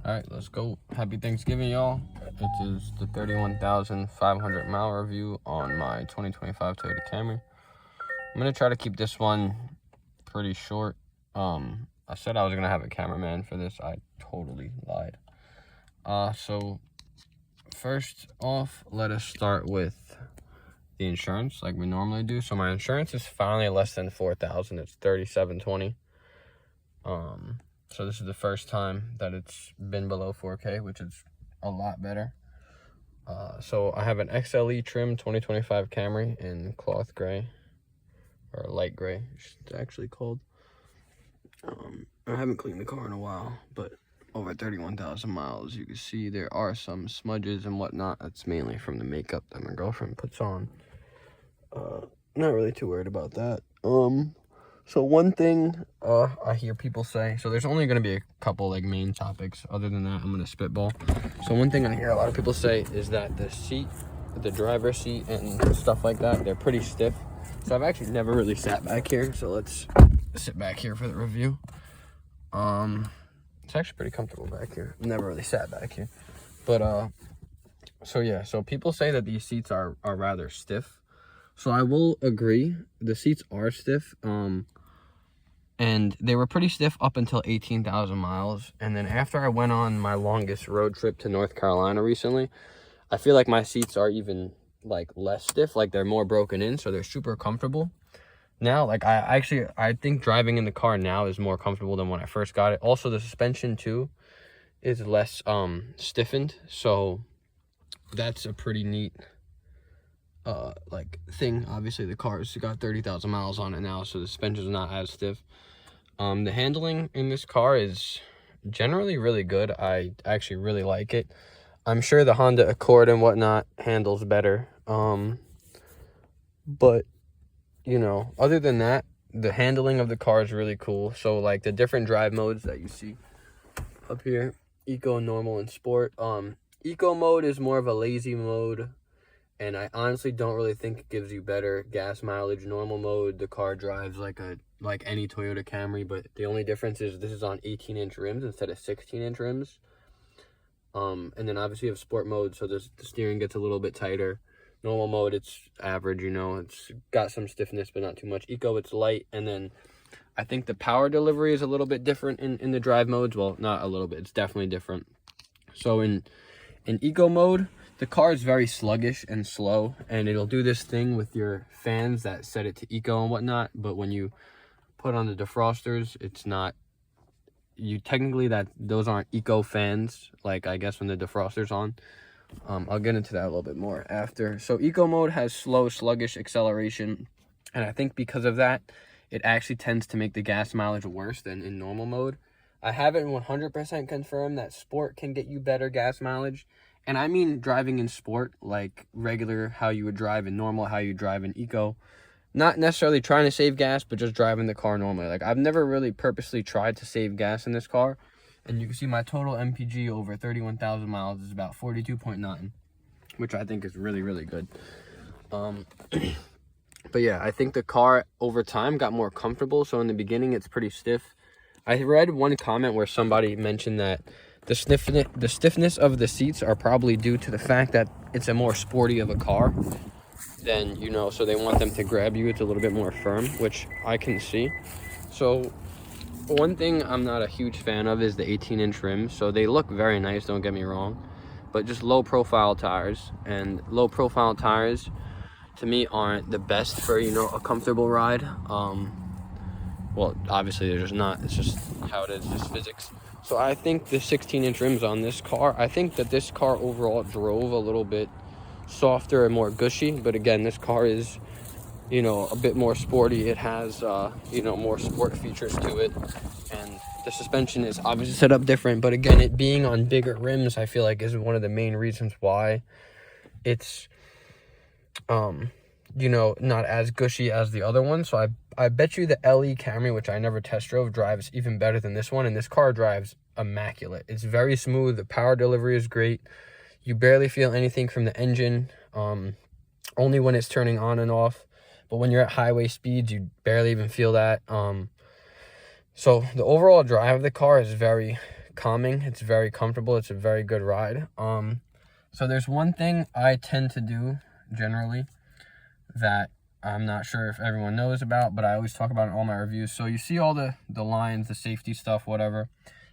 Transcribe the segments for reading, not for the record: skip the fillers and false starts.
All right, let's go. Happy Thanksgiving, y'all. It is the 31,500 mile review on my 2025 Toyota Camry. I'm gonna try to keep this one pretty short. I said I was gonna have a cameraman for this. I totally lied. So first off, let us start with the insurance like we normally do. So my insurance is finally less than $4,000. It's $3,720. So this is the first time that it's been below 4K, which is a lot better. So I have an XLE trim 2025 Camry in cloth gray, or light gray, it's actually called. I haven't cleaned the car in a while, but over 31,000 miles, you can see there are some smudges and whatnot. That's mainly from the makeup that my girlfriend puts on. Not really too worried about that. So one thing I hear people say, so there's only going to be a couple like main topics. Other than that, I'm going to spitball. So one thing I hear a lot of people say is that the seat, the driver's seat and stuff like that, they're pretty stiff. So I've actually never really sat back here. So let's sit back here for the review. It's actually pretty comfortable back here. Never really sat back here. But so yeah, so people say that these seats are rather stiff. So I will agree, the seats are stiff, and they were pretty stiff up until 18,000 miles. And then after I went on my longest road trip to North Carolina recently, I feel like my seats are even like less stiff, like they're more broken in, so they're super comfortable. Now, like I think driving in the car now is more comfortable than when I first got it. Also, the suspension too is less stiffened, so that's a pretty neat like thing. Obviously the car's got 30,000 miles on it now, so the suspension is not as stiff. The handling in this car is generally really good. I actually really like it. I'm sure the Honda Accord and whatnot handles better, but you know, other than that, the handling of the car is really cool. So like the different drive modes that you see up here, eco, normal, and sport. Eco mode is more of a lazy mode, and I honestly don't really think it gives you better gas mileage. Normal mode, the car drives like any Toyota Camry, but the only difference is this is on 18-inch rims instead of 16-inch rims. And then obviously you have sport mode, so the steering gets a little bit tighter. Normal mode, it's average, you know, it's got some stiffness, but not too much. Eco, it's light, and then I think the power delivery is a little bit different in the drive modes. Well, not a little bit, it's definitely different. So in eco mode, the car is very sluggish and slow, and it'll do this thing with your fans that set it to eco and whatnot, but when you put on the defrosters, it's not, you technically, those aren't eco fans, like I guess when the defroster's on. I'll get into that a little bit more after. So eco mode has slow, sluggish acceleration, and I think because of that, it actually tends to make the gas mileage worse than in normal mode. I haven't 100% confirmed that sport can get you better gas mileage, and I mean driving in sport, like regular, how you would drive in normal, how you drive in eco. Not necessarily trying to save gas, but just driving the car normally. Like, I've never really purposely tried to save gas in this car. And you can see my total MPG over 31,000 miles is about 42.9, which I think is really, really good. But yeah, I think the car over time got more comfortable. So in the beginning, it's pretty stiff. I read one comment where somebody mentioned that the stiffness of the seats are probably due to the fact that it's a more sporty of a car. Then, you know, so they want them to grab you. It's a little bit more firm, which I can see. So one thing I'm not a huge fan of is the 18-inch rims. So they look very nice, don't get me wrong, but just low profile tires, and low profile tires to me aren't the best for, you know, a comfortable ride. Well, obviously they're just not. It's just how it is, just physics. So I think the 16-inch rims on this car, I think that this car overall drove a little bit softer and more gushy, but again, this car is, you know, a bit more sporty. It has you know, more sport features to it, and the suspension is obviously set up different, but again, it being on bigger rims, I feel like is one of the main reasons why it's you know, not as gushy as the other one. So I bet you the LE Camry, which I never test drove, drives even better than this one, and this car drives immaculate. It's very smooth. The power delivery is great. You barely feel anything from the engine, only when it's turning on and off. But when you're at highway speeds, you barely even feel that. So the overall drive of the car is very calming. It's very comfortable. It's a very good ride. So there's one thing I tend to do generally that I'm not sure if everyone knows about, but I always talk about it in all my reviews. So you see all the lines, the safety stuff, whatever.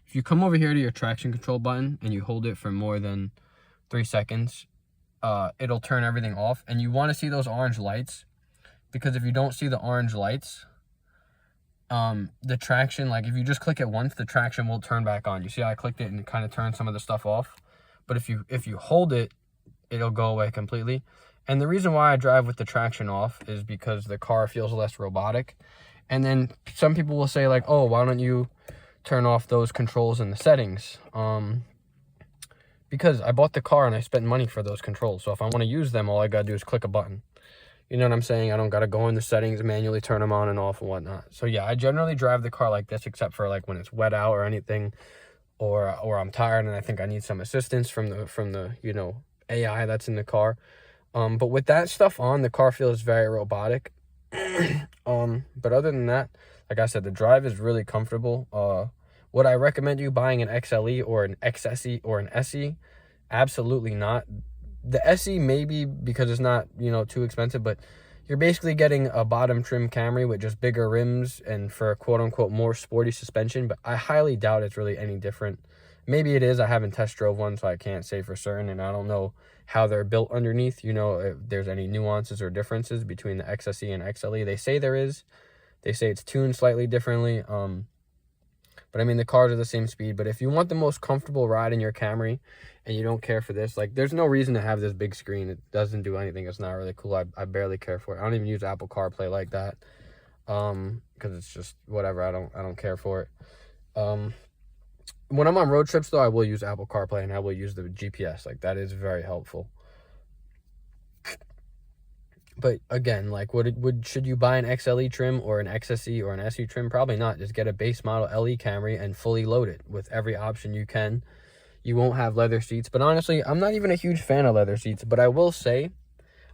If you come over here to your traction control button and you hold it for more than 3 seconds, it'll turn everything off. And you want to see those orange lights, because if you don't see the orange lights, the traction, like if you just click it once, the traction will turn back on. You see how I clicked it and it kind of turned some of the stuff off? But if you hold it, it'll go away completely. And the reason why I drive with the traction off is because the car feels less robotic. And then some people will say like, oh, why don't you turn off those controls in the settings? Because I bought the car and I spent money for those controls. So if I want to use them, all I gotta do is click a button. You know what I'm saying? I don't gotta go in the settings and manually turn them on and off and whatnot. So yeah, I generally drive the car like this, except for like when it's wet out or anything, or I'm tired and I think I need some assistance from the you know, AI that's in the car. But with that stuff on, the car feels very robotic. But other than that, like I said, the drive is really comfortable. Would I recommend you buying an XLE or an XSE or an SE? Absolutely not. The SE maybe, because it's not, you know, too expensive, but you're basically getting a bottom trim Camry with just bigger rims and for a quote-unquote more sporty suspension, but I highly doubt it's really any different. Maybe it is. I haven't test drove one, so I can't say for certain, and I don't know how they're built underneath, you know, if there's any nuances or differences between the XSE and XLE. They say there is. They say it's tuned slightly differently. But I mean, the cars are the same speed. But if you want the most comfortable ride in your Camry and you don't care for this, like, there's no reason to have this big screen. It doesn't do anything. It's not really cool. I barely care for it. I don't even use Apple CarPlay like that, because it's just whatever. I don't care for it. When I'm on road trips, though, I will use Apple CarPlay and I will use the GPS. Like, that is very helpful. But again, like, should you buy an XLE trim or an XSE or an SE trim? Probably not. Just get a base model LE Camry and fully load it with every option you can. You won't have leather seats, but honestly, I'm not even a huge fan of leather seats. But I will say,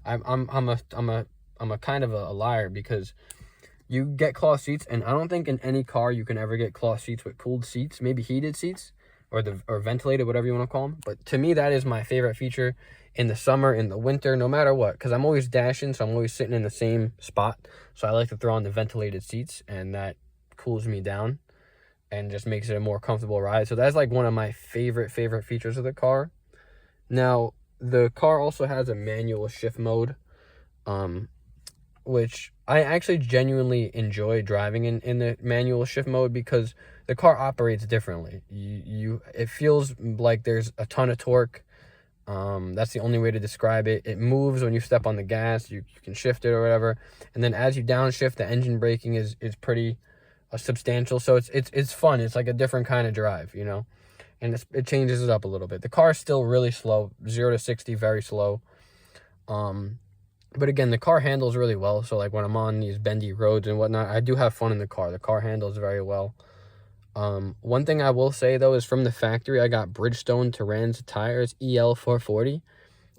I'm a kind of a liar, because you get cloth seats, and I don't think in any car you can ever get cloth seats with cooled seats, maybe heated seats or ventilated, whatever you want to call them. But to me, that is my favorite feature in the summer, in the winter, no matter what, because I'm always dashing, so I'm always sitting in the same spot. So I like to throw on the ventilated seats, and that cools me down and just makes it a more comfortable ride. So that's like one of my favorite features of the car. Now, the car also has a manual shift mode, which I actually genuinely enjoy driving in the manual shift mode, because the car operates differently. It feels like there's a ton of torque. That's the only way to describe it. It moves when you step on the gas. You can shift it or whatever, and then as you downshift, the engine braking is pretty substantial. So it's fun. It's like a different kind of drive, you know, and it changes it up a little bit. The car is still really slow, 0 to 60 very slow. But again, the car handles really well. So like when I'm on these bendy roads and whatnot, I do have fun in the car. The car handles very well. One thing I will say, though, is from the factory, I got Bridgestone Terrans tires, EL440.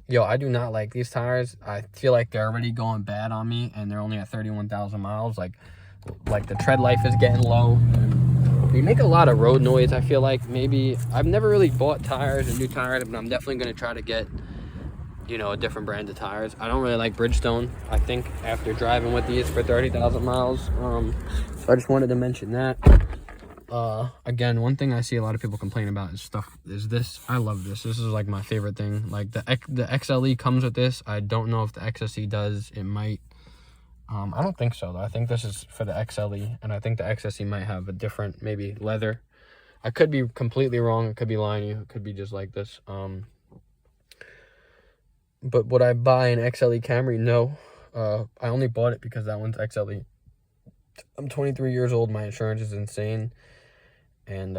Yo, I do not like these tires. I feel like they're already going bad on me, and they're only at 31,000 miles. Like the tread life is getting low. And they make a lot of road noise, I feel like. Maybe I've never really bought tires and new tires, but I'm definitely going to try to get, you know, a different brand of tires. I don't really like Bridgestone, I think, after driving with these for 30,000 miles. So I just wanted to mention that. Again, one thing I see a lot of people complain about is this. I love this. This is like my favorite thing. Like the XLE comes with this. I don't know if the XSE does. It might. I don't think so, though. I think this is for the XLE, and I think the XSE might have a different, maybe leather. I could be completely wrong. It could be lying to you. It could be just like this. But would I buy an XLE Camry? No. I only bought it because that one's XLE. I'm 23 years old. My insurance is insane. And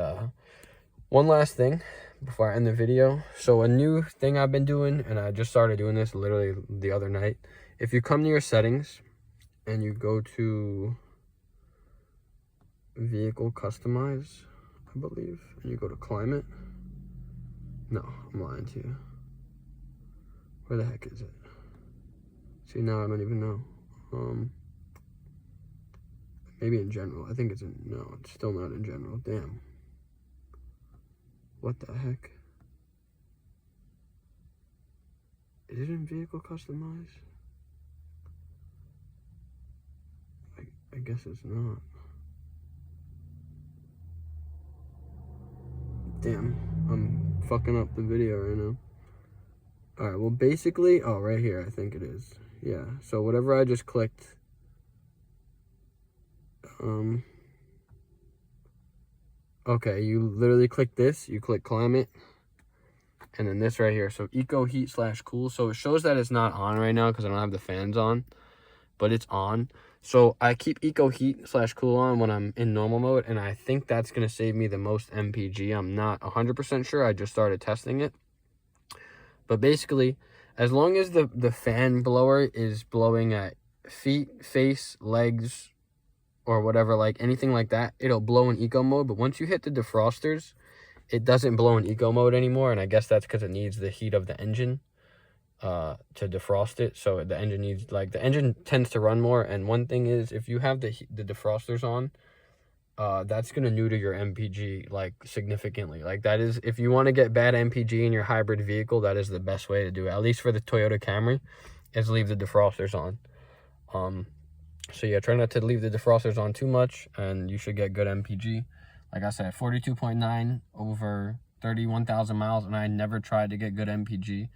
one last thing before I end the video. So a new thing I've been doing, and I just started doing this literally the other night. If you come to your settings and you go to vehicle customize, I believe, and you go to climate. No, I'm lying to you. Where the heck is it? See, now I don't even know. Maybe in general. I think it's in, no, it's still not in general. Damn. What the heck? Is it in vehicle customize? I guess it's not. Damn, I'm fucking up the video right now. Alright, well basically, oh, right here, I think it is. Yeah, so whatever I just clicked, okay, you literally click this, you click climate, and then this right here, so eco heat / cool. So it shows that it's not on right now because I don't have the fans on, but it's on. So I keep eco heat / cool on when I'm in normal mode, and I think that's going to save me the most MPG. I'm not 100% sure. I just started testing it. But basically, as long as the fan blower is blowing at feet, face, legs, or whatever, like anything like that, it'll blow in eco mode. But once you hit the defrosters, it doesn't blow in eco mode anymore. And I guess that's because it needs the heat of the engine to defrost it. So the engine needs, like, the engine tends to run more. And one thing is, if you have the defrosters on, that's going to neuter your MPG, like, significantly. Like, that is, if you want to get bad MPG in your hybrid vehicle, that is the best way to do it. At least for the Toyota Camry, is leave the defrosters on. So yeah, try not to leave the defrosters on too much, and you should get good MPG. Like I said, 42.9 over 31,000 miles, and I never tried to get good MPG.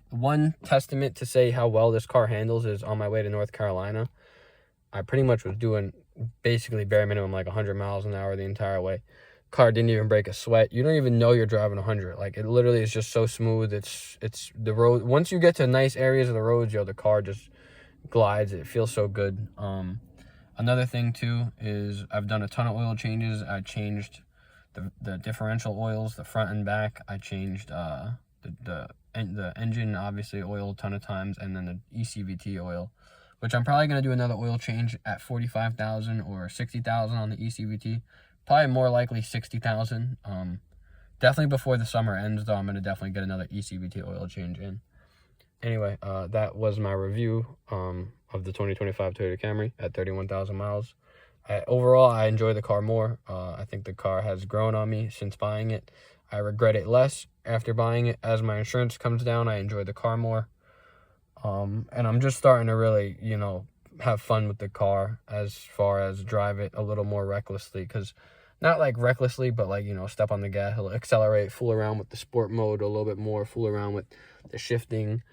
One testament to say how well this car handles is on my way to North Carolina. I pretty much was doing basically bare minimum, like 100 miles an hour the entire way. Car didn't even break a sweat. You don't even know you're driving 100. Like, it literally is just so smooth. It's the road. Once you get to nice areas of the roads, yo, the car just glides. It feels so good. Another thing too is I've done a ton of oil changes. I changed the differential oils, the front and back. I changed the engine, obviously, oil a ton of times, and then the ECVT oil, which I'm probably going to do another oil change at 45,000 or 60,000 on the ECVT. Probably more likely 60,000. Definitely before the summer ends, though, I'm going to definitely get another ECVT oil change in. Anyway, that was my review of the 2025 Toyota Camry at 31,000 miles. Overall, I enjoy the car more. I think the car has grown on me since buying it. I regret it less after buying it. As my insurance comes down, I enjoy the car more. And I'm just starting to really, you know, have fun with the car as far as drive it a little more recklessly. Because not like recklessly, but like, you know, step on the gas, accelerate, fool around with the sport mode a little bit more, fool around with the shifting.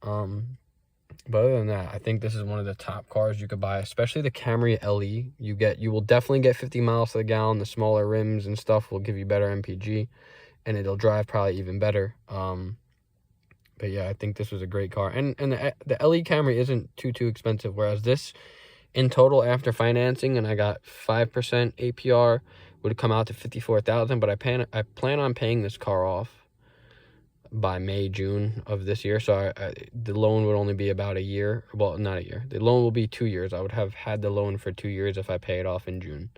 But other than that, I think this is one of the top cars you could buy, especially the Camry LE. You will definitely get 50 miles to the gallon. The smaller rims and stuff will give you better MPG, and it'll drive probably even better. But yeah, I think this was a great car. And the LE Camry isn't too expensive, whereas this, in total, after financing, and I got 5% APR, would come out to $54,000. But I plan on paying this car off by May, June of this year. So the loan would only be about a year. Well, not a year. The loan will be 2 years. I would have had the loan for 2 years if I pay it off in June.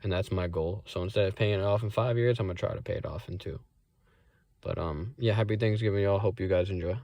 And that's my goal. So instead of paying it off in 5 years, I'm going to try to pay it off in 2. But yeah, happy Thanksgiving, y'all. Hope you guys enjoy.